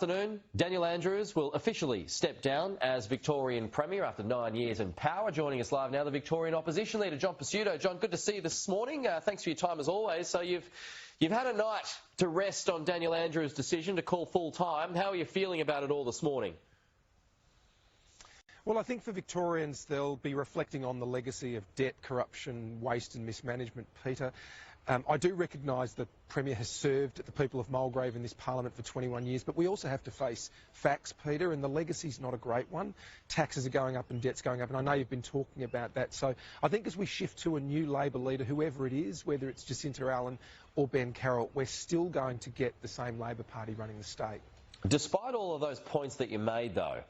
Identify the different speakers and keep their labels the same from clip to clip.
Speaker 1: Afternoon, Daniel Andrews will officially step down as Victorian Premier after 9 years in power. Joining us live now, the Victorian Opposition Leader, John Pesutto. John, good to see you this morning. Thanks for your time as always. So you've had a night to rest on Daniel Andrews' decision to call full time. How are you feeling about it all this morning?
Speaker 2: Well, I think for Victorians, they'll be reflecting on the legacy of debt, corruption, waste and mismanagement, Peter. I do recognise the Premier has served the people of Mulgrave in this Parliament for 21 years, but we also have to face facts, Peter, and the legacy's not a great one. Taxes are going up and debt's going up, and I know you've been talking about that. So I think as we shift to a new Labor leader, whoever it is, whether it's Jacinta Allan or Ben Carroll, we're still going to get the same Labor Party running the state.
Speaker 1: Despite all of those points that you made, though,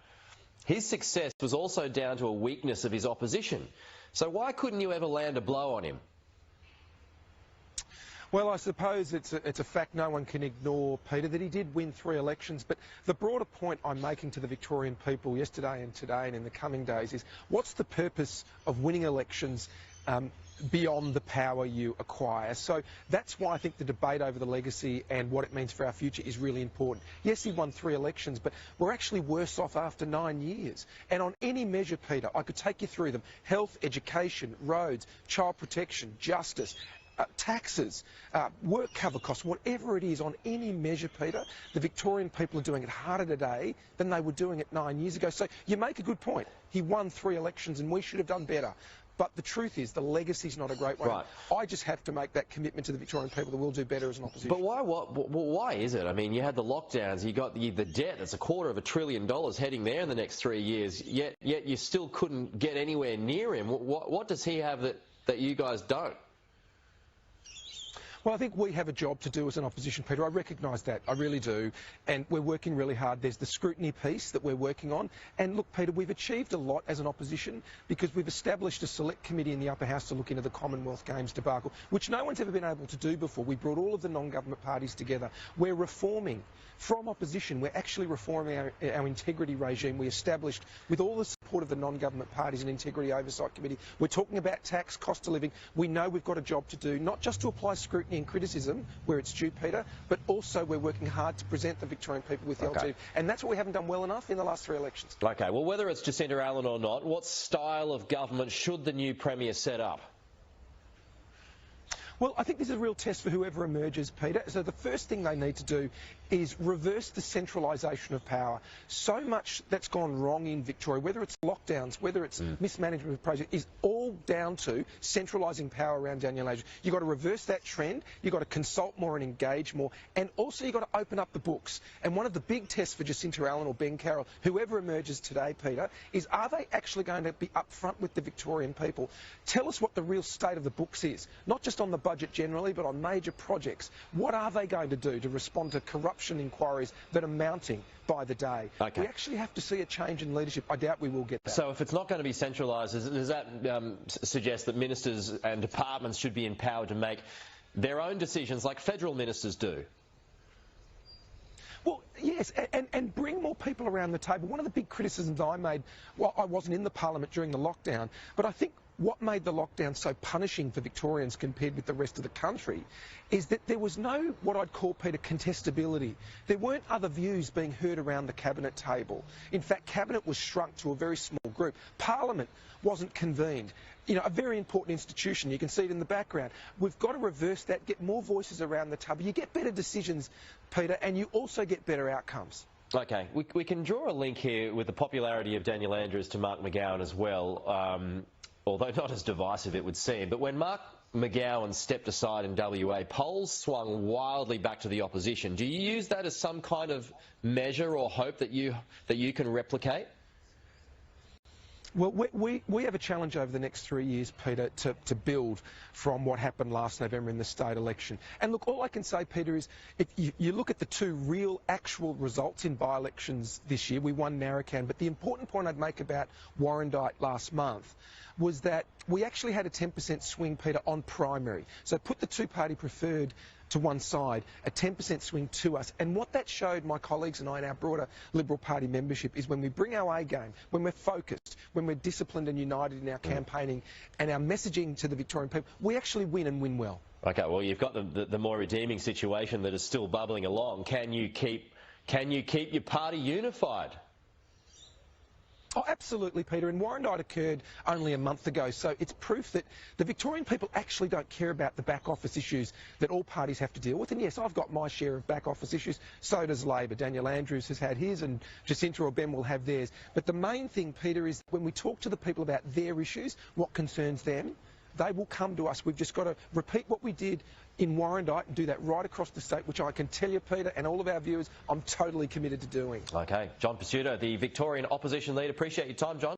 Speaker 1: his success was also down to a weakness of his opposition. So why couldn't you ever land a blow on him?
Speaker 2: Well, I suppose it's a fact no one can ignore, Peter, that he did win 3 elections. But the broader point I'm making to the Victorian people yesterday and today and in the coming days is, what's the purpose of winning elections beyond the power you acquire? So that's why I think the debate over the legacy and what it means for our future is really important. Yes, he won 3 elections, but we're actually worse off after 9 years. And on any measure, Peter, I could take you through them: health, education, roads, child protection, justice, taxes, work cover costs, whatever it is, on any measure, Peter, the Victorian people are doing it harder today than they were doing it 9 years ago. So you make a good point. He won 3 elections and we should have done better. But the truth is, the legacy's not a great one.
Speaker 1: Right.
Speaker 2: I just have to make that commitment to the Victorian people that we'll do better as an opposition.
Speaker 1: But why is it? I mean, you had the lockdowns, you got the debt, it's $250 billion heading there in the next 3 years, yet you still couldn't get anywhere near him. What does he have that you guys don't?
Speaker 2: Well, I think we have a job to do as an opposition, Peter. I recognise that, I really do, and we're working really hard. There's the scrutiny piece that we're working on, and look, Peter, we've achieved a lot as an opposition because we've established a select committee in the Upper House to look into the Commonwealth Games debacle, which no one's ever been able to do before. We brought all of the non-government parties together. We're reforming. From opposition, we're actually reforming our integrity regime. We established, with all the support of the non-government parties, an integrity oversight committee. We're talking about tax, cost of living. We know we've got a job to do, not just to apply scrutiny and criticism where it's due, Peter, but also we're working hard to present the Victorian people with the alternative. And that's what we haven't done well enough in the last 3 elections.
Speaker 1: OK, well, whether it's Jacinta Allan or not, what style of government should the new Premier set up?
Speaker 2: Well, I think this is a real test for whoever emerges, Peter. So the first thing they need to do is reverse the centralisation of power. So much that's gone wrong in Victoria, whether it's lockdowns, whether it's mismanagement of projects, is all down to centralising power around Daniel Andrews. You've got to reverse that trend. You've got to consult more and engage more. And also you've got to open up the books. And one of the big tests for Jacinta Allan or Ben Carroll, whoever emerges today, Peter, is, are they actually going to be upfront with the Victorian people? Tell us what the real state of the books is, not just on the budget generally, but on major projects. What are they going to do to respond to corruption inquiries that are mounting by the day?
Speaker 1: Okay.
Speaker 2: We actually have to see a change in leadership. I doubt we will get that.
Speaker 1: So if it's not going to be centralised, does that suggest that ministers and departments should be empowered to make their own decisions like federal ministers do?
Speaker 2: Well, yes, and bring more people around the table. One of the big criticisms I made, well, I wasn't in the Parliament during the lockdown, but I think what made the lockdown so punishing for Victorians compared with the rest of the country is that there was no, what I'd call, Peter, contestability. There weren't other views being heard around the cabinet table. In fact, cabinet was shrunk to a very small group. Parliament wasn't convened. You know, a very important institution. You can see it in the background. We've got to reverse that, get more voices around the table. You get better decisions, Peter, and you also get better outcomes.
Speaker 1: OK, we can draw a link here with the popularity of Daniel Andrews to Mark McGowan as well. Although not as divisive, it would seem. But when Mark McGowan stepped aside in WA, polls swung wildly back to the opposition. Do you use that as some kind of measure or hope that you can replicate?
Speaker 2: Well, we have a challenge over the next 3 years, Peter, to build from what happened last November in the state election. And look, all I can say, Peter, is if you look at the 2 real actual results in by-elections this year, we won Narrabeen, but the important point I'd make about Warrandyte last month was that we actually had a 10% swing, Peter, on primary. So put the 2-party preferred to one side, a 10% swing to us. And what that showed my colleagues and I and our broader Liberal Party membership is when we bring our A game, when we're focused, when we're disciplined and united in our campaigning and our messaging to the Victorian people, we actually win and win well.
Speaker 1: OK, well, you've got the more redeeming situation that is still bubbling along. Can you keep Can you keep your party unified?
Speaker 2: Oh, absolutely, Peter. And Warrandyte occurred only a month ago, so it's proof that the Victorian people actually don't care about the back office issues that all parties have to deal with. And yes, I've got my share of back office issues. So does Labor. Daniel Andrews has had his, and Jacinta Ardern will have theirs. But the main thing, Peter, is when we talk to the people about their issues, what concerns them, they will come to us. We've just got to repeat what we did in Warrandyte and do that right across the state, which I can tell you, Peter, and all of our viewers, I'm totally committed to doing.
Speaker 1: OK. John Pesutto, the Victorian opposition leader. Appreciate your time, John.